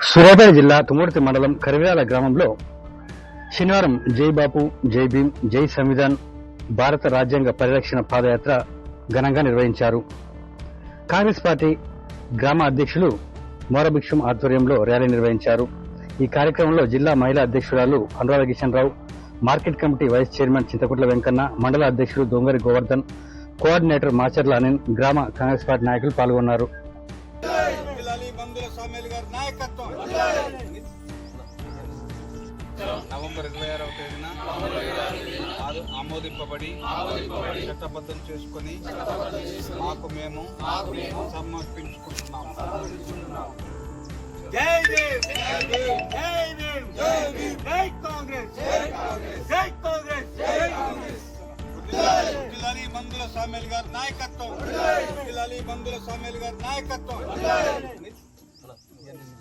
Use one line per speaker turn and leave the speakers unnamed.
సూర్యాపేట జిల్లా తుమ్మూర్తి మండలం కరివేల గ్రామంలో శనివారం జై బాపు, జై భీమ్, జై సంవిధాన్, భారత రాజ్యాంగ పరిరక్షణ పాదయాత్ర ఘనంగా నిర్వహించారు. కాంగ్రెస్ పార్టీ గ్రామ అధ్యక్షులు మోరభిక్షం ఆధ్వర్యంలో ర్యాలీ నిర్వహించారు. ఈ కార్యక్రమంలో జిల్లా మహిళా అధ్యక్షురాలు Anuradha Kishan Rao, market committee vice chairman Chintakutla Venkanna, మండల అధ్యక్షుడు దొంగరి గోవర్ధన్, కోఆర్డినేటర్ మాచర్ల అనిల్, గ్రామ కాంగ్రెస్ పార్టీ నాయకులు పాల్గొన్నారు.
నవంబర్ 26వ తేదీన ఆమోదింపబడి చట్టబద్ధం చేసుకుని మాకు మేము సమర్పించుకుంటున్నాము. జై భీమ్, జై భీమ్, జై భీమ్, జై భీమ్, జై కాంగ్రెస్, జై కాంగ్రెస్, జై కాంగ్రెస్, జై కాంగ్రెస్. జిల్లాలి మందుల సామేల్ గారి నాయకత్వం, జిల్లాలి మందుల సామేల్ గారి నాయకత్వం.